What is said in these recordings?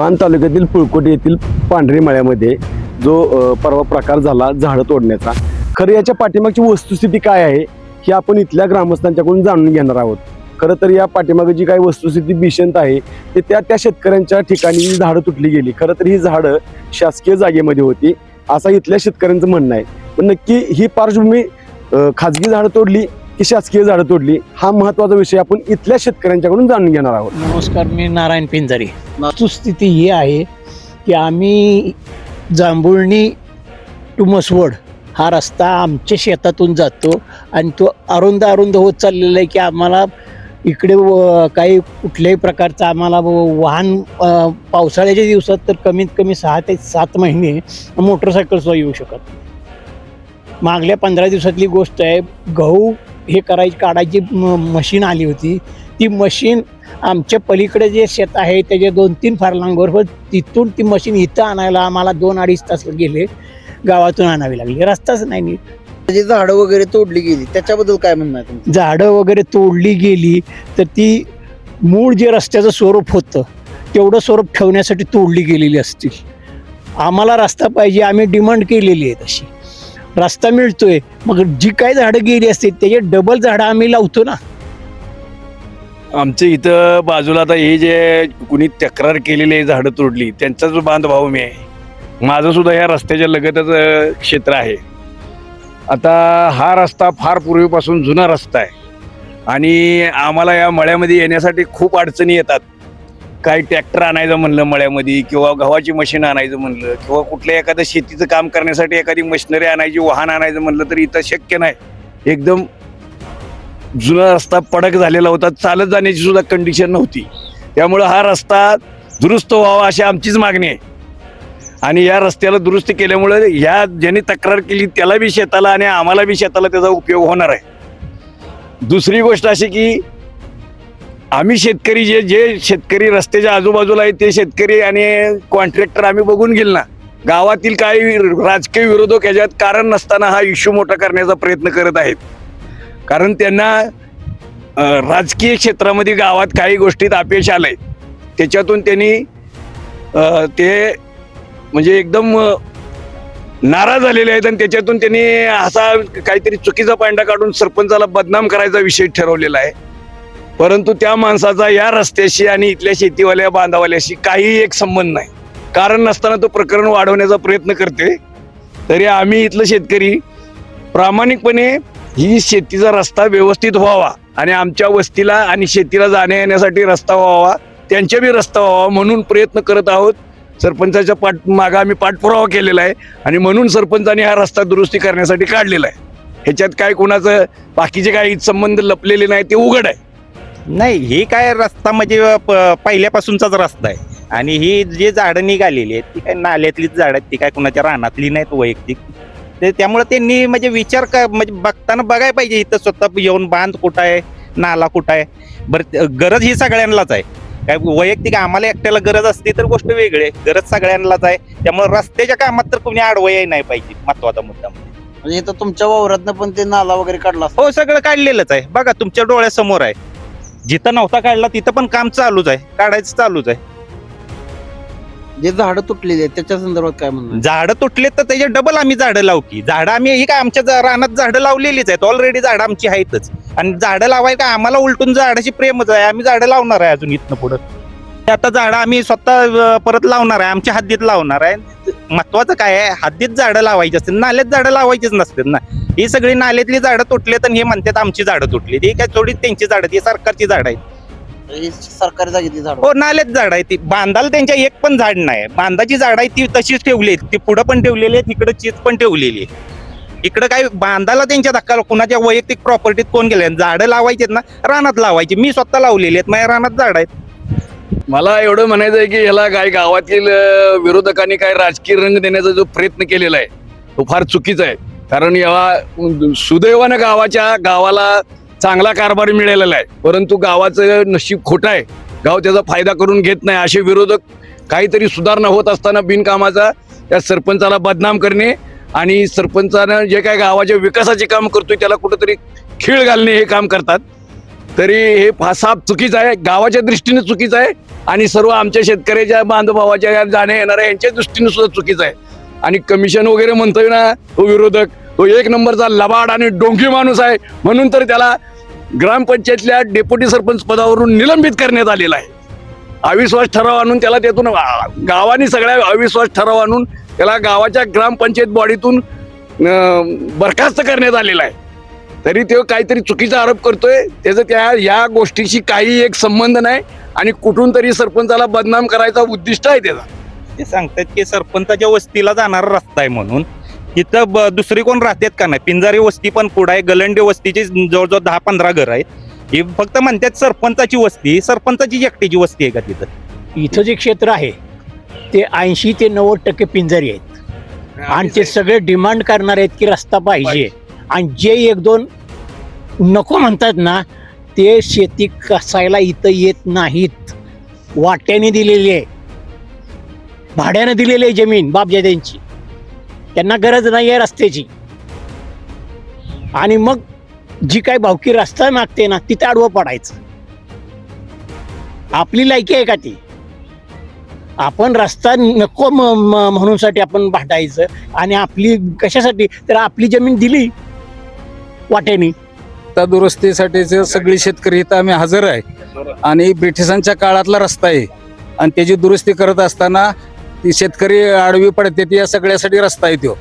मान तालुक्यातील पुळकोट येथील पांढरी मळ्यामध्ये जो परवा प्रकार झाला झाडं तोडण्याचा, खरं याच्या पाठीमागची वस्तुस्थिती काय आहे हे आपण इथल्या ग्रामस्थांच्याकडून जाणून घेणार आहोत. खरं तर या पाठीमागे जी काही वस्तुस्थिती भीषण आहे ते त्या शेतकऱ्यांच्या ठिकाणी जी झाडं तुटली गेली. खरं तर ही झाडं शासकीय जागेमध्ये होती असं इथल्या शेतकऱ्यांचं म्हणणं आहे. पण नक्की ही पार्श्वभूमी खाजगी झाडं तोडली की शासकीय झाडं तोडली हा महत्त्वाचा विषय आपण इथल्या शेतकऱ्यांच्याकडून जाणून घेणार आहोत. नमस्कार, मी नारायण पिंजारी. वस्तुस्थिती ही आहे की आम्ही जांभुळणी टू मसवड हा रस्ता आमच्या शेतातून जातो आणि तो अरुंद होत चाललेला आहे की आम्हाला इकडे काही कुठल्याही प्रकारचं आम्हाला वाहन पावसाळ्याच्या दिवसात तर कमीत कमी 6 ते 7 महिने मोटरसायकलसुद्धा येऊ शकत. मागल्या 15 दिवसातली गोष्ट आहे. गहू हे काढायची मशीन आली होती. ती मशीन आमच्या पलीकडे जे शेत आहे त्याच्या 2-3 फार्लांगवर, तिथून ती मशीन इथं आणायला आम्हाला 2-2.5 तास गेले. गावातून आणावी लागली, रस्ताच नाही नीट. जी झाडं वगैरे तोडली गेली त्याच्याबद्दल काय म्हणणं आहे तुमचं? झाडं वगैरे तोडली गेली तर ती मूळ जे रस्त्याचं स्वरूप होतं तेवढं स्वरूप ठेवण्यासाठी तोडली गेलेली असतील. आम्हाला रस्ता पाहिजे, आम्ही डिमांड केलेली आहे तशी. रस्ता मिळतोय, मग जी काही झाडं गेली असतील त्याचे डबल झाडं आम्ही लावतो ना. आमच्या इथं बाजूला आता हे जे कुणी तक्रार केलेली आहे झाडं तोडली त्यांचाच बांधभाऊ मी आहे. माझं सुद्धा ह्या रस्त्याच्या लगतच क्षेत्र आहे. आता हा रस्ता फार पूर्वीपासून जुना रस्ता आहे आणि आम्हाला या मळ्यामध्ये येण्यासाठी खूप अडचणी येतात. काही ट्रॅक्टर आणायचं म्हणलं मळ्यामध्ये किंवा गव्हाची मशीन आणायचं म्हणलं किंवा कुठल्या एखादं शेतीचं काम करण्यासाठी एखादी मशिनरी आणायची, वाहन आणायचं म्हणलं तर इथं शक्य नाही. एकदम जुना रस्ता पडक झालेला होता, चालत जाण्याची सुद्धा कंडिशन नव्हती. त्यामुळं हा रस्ता दुरुस्त व्हावा अशी आमचीच मागणी आहे आणि या रस्त्याला दुरुस्ती केल्यामुळे ह्या ज्यांनी तक्रार केली त्याला बी शेताला आणि आम्हाला बी शेताला त्याचा उपयोग होणार आहे. दुसरी गोष्ट अशी की आम्ही शेतकरी जे शेतकरी रस्त्याच्या आजूबाजूला आहेत ते शेतकरी आणि कॉन्ट्रॅक्टर आम्ही बघून गेल ना. गावातील काही राजकीय विरोधक याच्यात कारण नसताना हा इश्यू मोठा करण्याचा प्रयत्न करत आहेत. कारण त्यांना राजकीय क्षेत्रामध्ये गावात काही गोष्टीत अपयश आलंय, त्याच्यातून त्यांनी ते म्हणजे एकदम नाराज झालेले आहेत आणि त्याच्यातून त्यांनी असा काहीतरी चुकीचा पांडा काढून सरपंचाला बदनाम करायचा विषय ठरवलेला आहे. परंतु त्या माणसाचा या रस्त्याशी आणि इथल्या शेतीवाल्या बांधावाल्याशी काही एक संबंध नाही. कारण नसताना तो प्रकरण वाढवण्याचा प्रयत्न करते. तरी आम्ही इथलं शेतकरी प्रामाणिकपणे ही शेतीचा रस्ता व्यवस्थित व्हावा आणि आमच्या वस्तीला आणि शेतीला जाण्या येण्यासाठी रस्ता व्हावा, त्यांच्या बी रस्ता व्हावा म्हणून प्रयत्न करत आहोत. सरपंचाच्या मागं आम्ही पाठपुरावा केलेला आहे आणि म्हणून सरपंचाने हा रस्ता दुरुस्ती करण्यासाठी काढलेला आहे. ह्याच्यात काय कोणाचं बाकीचे काही संबंध लपलेले नाही, ते उघड आहे. नाही, ही काय रस्ता म्हणजे पहिल्यापासूनचाच रस्ता आहे आणि ही जी झाडं निघालेली आहेत ती काय नाल्यातलीच झाडं आहेत, ती काय कुणाच्या रानातली नाहीत वैयक्तिक. त्यामुळे त्यांनी म्हणजे विचार म्हणजे बघताना बघायला पाहिजे इथं स्वतः येऊन बांध कुठं आहे, नाला कुठं आहे. बरं, गरज ही सगळ्यांनाच आहे. काय वैयक्तिक आम्हाला एकट्याला गरज असते तर गोष्ट वेगळी आहे, गरज सगळ्यांनाच आहे. त्यामुळे रस्त्याच्या कामात तर कोणी आडवंही नाही पाहिजे, महत्वाचा मुद्दा. म्हणजे इथं तुमच्या वावरातनं पण ते नाला वगैरे काढला असता? हो, सगळं काढलेलंच आहे. बघा तुमच्या डोळ्यासमोर आहे. जिथं नव्हता काढला तिथं पण काम चालूच आहे, काढायचं चालूच आहे. जे झाडं तुटलेली आहेत त्याच्या संदर्भात काय म्हणणं आहे? झाडं तुटले तर त्याच्या डबल आम्ही झाडं लावू की. झाडं आम्ही ही काय आमच्या रानात झाडं लावलेलीच आहेत, ऑलरेडी झाडं आमची आहेतच. आणि झाडं लावायला काय आम्हाला उलटून झाडाची प्रेमच आहे, आम्ही झाडं लावणार आहे अजून इथनं पुढं. आता झाडं आम्ही स्वतः परत लावणार आहे, आमच्या हद्दीत लावणार आहे. महत्वाचं काय आहे, हद्दीत झाडं लावायची असतील, नाल्यात झाडं लावायचीच नसतात ना. ही सगळी नाल्यातली झाडं तुटले तर हे म्हणतात आमची झाडं तुटली. ही काय थोडी त्यांची झाडं, ती सरकारची झाडं आहेत. ही सरकारी जागेतली झाडं? हो, नाल्यात झाड आहे ती. बांधाला त्यांच्या एक पण झाड नाही. बांधाची झाड आहे ती तशीच ठेवली आहेत, ती पुढं पण ठेवलेली आहेत, इकडं चीज पण ठेवलेली आहे. इकडं काय बांधाला त्यांच्या धक्का, कुणाच्या वैयक्तिक प्रॉपर्टीत कोण गेले. झाडं लावायची आहेत ना, रानात लावायची. मी स्वतः लावलेली आहेत, माझ्या रानात झाड आहेत. मला एवढं म्हणायचं आहे की ह्याला काय गावातील विरोधकांनी काय राजकीय रंग देण्याचा जो प्रयत्न केलेला आहे तो फार चुकीचा आहे. कारण या सुदैवानं गावाला चांगला कारभार मिळालेला आहे, परंतु गावाचं नशीब खोटं आहे. गाव त्याचा फायदा करून घेत नाही. असे विरोधक काहीतरी सुधारणा होत असताना बिनकामाचा त्या सरपंचाला बदनाम करणे आणि सरपंचानं जे काय गावाच्या विकासाचे काम करतोय त्याला कुठंतरी खीळ घालणे हे काम करतात. तरी हे फासाप चुकीचं आहे, गावाच्या दृष्टीने चुकीचं आहे आणि सर्व आमच्या शेतकऱ्याच्या बांधभावाच्या जाण्या येणाऱ्या यांच्या दृष्टीने सुद्धा चुकीचं आहे. आणि कमिशन वगैरे म्हणतोय ना तो विरोधक, तो एक नंबरचा लबाड आणि डोंगी माणूस आहे, म्हणून तर त्याला ग्रामपंचायतल्या डेप्युटी सरपंच पदावरून निलंबित करण्यात आलेला आहे. अविश्वास ठराव आणून त्याला त्यातून गावाने सगळ्या अविश्वास ठराव आणून त्याला गावाच्या ग्रामपंचायत बॉडीतून बरखास्त करण्यात आलेला आहे. तरी तो काहीतरी चुकीचा आरोप करतोय. त्याचं त्या या गोष्टीशी काही एक संबंध नाही आणि कुठून तरी सरपंचाला बदनाम करायचा उद्दिष्ट आहे त्याचा. ते सांगतात की सरपंचाच्या वस्तीला जाणारा रस्ता आहे म्हणून. इथं दुसरी कोण राहतात का नाही? पिंजारी वस्ती पण पुढं आहे, गलंडे वस्तीची जवळजवळ 10-15 घर आहेत. ही फक्त म्हणतात सरपंचाची वस्ती, सरपंचाची एकटीची वस्ती आहे का तिथं? इथं जे क्षेत्र आहे ते 80 ते 90% पिंजारी आहेत आणि ते सगळे डिमांड करणार आहेत की रस्ता पाहिजे. आणि जे 1-2 नको म्हणतात ना ते शेती कसायला इथं येत नाहीत. वाट्याने दिलेली आहे, भाड्याने दिलेली आहे जमीन बापजाद्यांची, त्यांना गरज नाही आहे रस्त्याची. आणि मग जी काय भावकी रस्ता मागते ना तिथे आडवं पडायचं. आपली लायकी आहे का ती? आपण रस्ता नको म्हणूनसाठी आपण भांडायचं आणि आपली कशासाठी? तर आपली जमीन दिली वाट्याने. रस्ता दुरुस्तीसाठी सगळी शेतकरी इथं आम्ही हजर आहे आणि ब्रिटिशांच्या काळातला रस्ता आहे आणि त्याची दुरुस्ती करत असताना ती शेतकरी आडवी पडते ती या सगळ्यासाठी रस्ता आहे. तो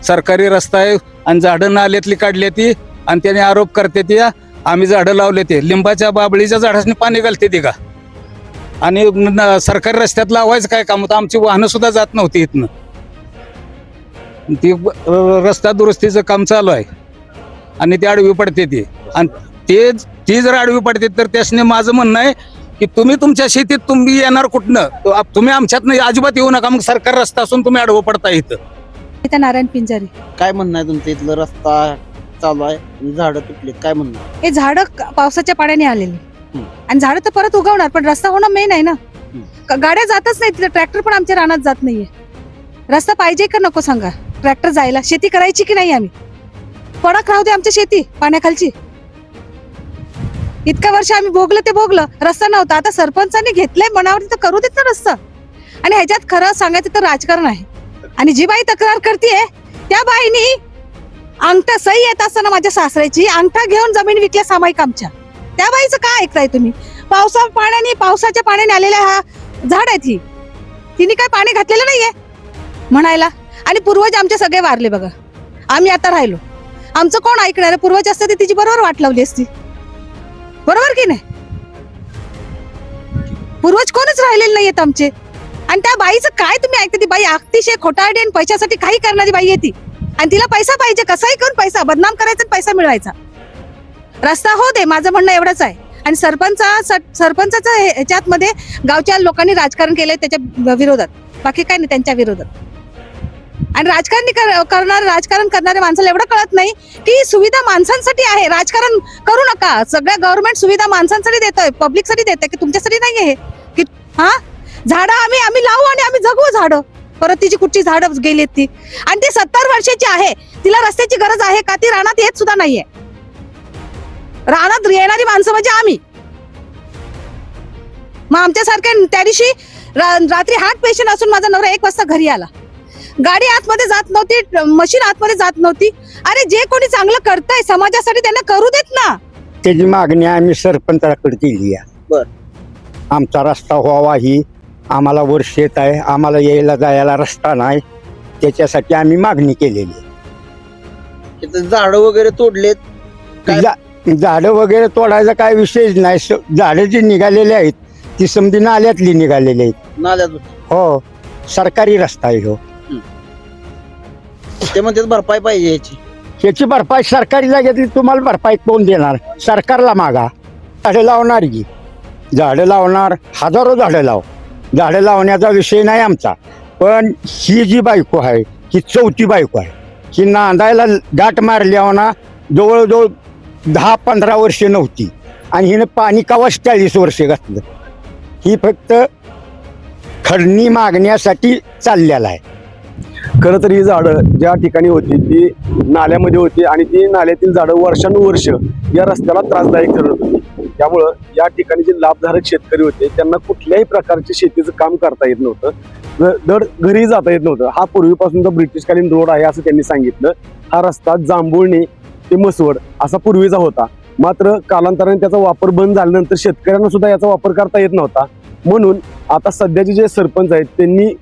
सरकारी रस्ता आहे आणि झाडं नाल्यातली काढली ती आणि त्याने आरोप करते ती आम्ही झाडं लावले ते लिंबाच्या बाबळीच्या झाडांनी पाणी घालते ती का? आणि सरकारी रस्त्यात लावायचं काय काम होतं? आमची वाहनं सुद्धा जात नव्हती इथनं. ती रस्ता दुरुस्तीचं काम चालू आहे आणि ती आडवी पडते ती. आणि ती जर आडवी पडते तर त्यासने माझं म्हणणं आहे की तुम्ही तुमच्या शेतीत तुम्ही येणार कुठनं? तुम्ही आमच्यात अजिबात येऊ नका. मग सरकार रस्ता असून तुम्ही आडवं पडता इथं. नारायण पिंजारी. काय म्हणणं आहे तुमचं? इथलं रस्ता चालू आहे, झाडं तुटलीत, काय म्हणणं आहे? हे झाडं पावसाच्या पाण्याने आलेली आणि झाडं तर परत उगवणार, पण रस्ता होणं मेन आहे ना. गाड्या जातच नाही तिथे, ट्रॅक्टर पण आमच्या रानात जात नाहीये. रस्ता पाहिजे का नको सांगा? ट्रॅक्टर जायला शेती करायची की नाही? आम्ही पडक राहू दे आमची शेती पाण्याखालची. इतका वर्ष आम्ही भोगलं ते भोगलं, रस्ता नव्हता. आता सरपंचांनी घेतलंय मनावर तर करू देत ना रस्ता. आणि ह्याच्यात खरं सांगायचं तर राजकारण आहे. आणि जी बाई तक्रार करते त्या बाईनी अंगठा सही येत असताना माझ्या सासऱ्याची अंगठा घेऊन जमीन विकल्या सामायिक आमच्या. त्या बाईचं काय ऐकताय तुम्ही? पावसाच्या पाण्याने आलेल्या हा झाड आहे ती, तिने काय पाणी घातलेलं नाहीये म्हणायला. आणि पूर्वज आमचे सगळे वारले बघा, आम्ही आता राहिलो. आमचं कोण ऐकणार? पूर्वज असते तिची बरोबर वाट लावली असती, बरोबर की नाही? पूर्वज कोणच राहिलेले नाहीयेत आमचे. आणि त्या बाईचं काय तुम्ही ऐकता? ती बाई अतिशय खोटारडी आणि पैशासाठी काही करणारी बाई आहे ती. आणि तिला पैसा पाहिजे, कसाही करून पैसा बदनाम करायचा आणि पैसा मिळवायचा. रस्ता हो दे, माझं म्हणणं एवढंच आहे. आणि सरपंचाचं ह्याच्यात मध्ये गावच्या लोकांनी राजकारण केलंय त्याच्या विरोधात, बाकी काय नाही त्यांच्या विरोधात. आणि राजकारण करणाऱ्या माणसाला एवढं कळत नाही की सुविधा माणसांसाठी आहे. राजकारण करू नका. सगळ्या गव्हर्नमेंट सुविधा माणसांसाठी देतोय, पब्लिकसाठी देतोय, की तुमच्यासाठी नाही आहे की? हा, झाडं आम्ही लावू आणि आम्ही जगवू झाडं. परत तिची कुठची झाडं गेलीत ती. आणि ती 70 वर्षाची आहे, तिला रस्त्याची गरज आहे का? ती रानात येत सुद्धा नाहीये. रानात येणारी माणसं म्हणजे आम्ही. मग आमच्यासारख्या त्या दिवशी रात्री हार्ट पेशंट असून माझा नवरा 1 वाजता घरी आला. गाडी आतमध्ये जात नव्हती, मशीन आतमध्ये जात नव्हती. अरे जे कोणी चांगलं करताय समाजासाठी त्यांना करू देत ना. त्याची मागणी आम्ही सरपंचाकडे केली आहे. बरं. आमचा रस्ता व्हावा ही आम्हाला वर्ष येत आहे, आम्हाला यायला जायला रस्ता नाही, त्याच्यासाठी आम्ही मागणी केलेली आहे. तिथं झाडं वगैरे तोडलेत, काय? झाडं वगैरे तोडायचा काय विषयच नाही. झाडं जी निघालेली आहेत ती समधी नाल्यातली निघालेली आहेत. नाल्यात हो, सरकारी रस्ता आहे हो. ते म्हणतात भरपाई पाहिजे याची. याची भरपाई सरकारी जागेतली तुम्हाला भरपाई कोण देणार? सरकारला मागा. झाडं लावणार की झाडं लावणार, हजारो झाडं लाव. झाडं लावण्याचा विषय नाही आमचा. पण ही जी बायको आहे ही 4थी बायको आहे. ही नांदायला गाठ मारल्यावर ना जवळजवळ 10-15 वर्षे नव्हती आणि हिनं पाणी कवाच 40 वर्षे घातलं. ही फक्त खडणी मागण्यासाठी चाललेला आहे. खरं तर ही झाडं ज्या ठिकाणी होती ती नाल्यामध्ये होती आणि ती नाल्यातील झाडं वर्षानुवर्ष या रस्त्याला त्रासदायक ठरत होती. त्यामुळं या ठिकाणी जे लाभधारक शेतकरी होते त्यांना कुठल्याही प्रकारचे शेतीचं काम करता येत नव्हतं, दर घरी जाता येत नव्हतं. हा पूर्वीपासूनचा ब्रिटिशकालीन रोड आहे असं त्यांनी सांगितलं. हा रस्ता जांभुळणी ते मसवड असा पूर्वीचा होता, मात्र कालांतराने त्याचा वापर बंद झाल्यानंतर शेतकऱ्यांना सुद्धा याचा वापर करता येत नव्हता. म्हणून आता सध्याचे जे सरपंच आहेत त्यांनी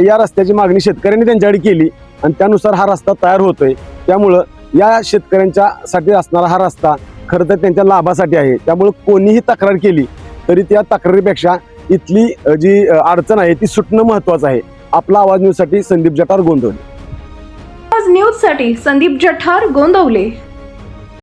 या रस्त्याची मागणी शेतकऱ्यांनी त्यांच्याकडे केली आणि त्यानुसार हा रस्ता तयार होतोय. त्यामुळं या शेतकऱ्यांच्या साठी असणारा हा रस्ता खरं तर त्यांच्या लाभासाठी आहे. त्यामुळे कोणीही तक्रार केली तरी त्या तक्रारीपेक्षा इथली जी अडचण आहे ती सुटणं महत्वाचं आहे. आपला आवाज न्यूजसाठी संदीप जठार, गोंदवले. न्यूजसाठी संदीप जठार, गोंदवले.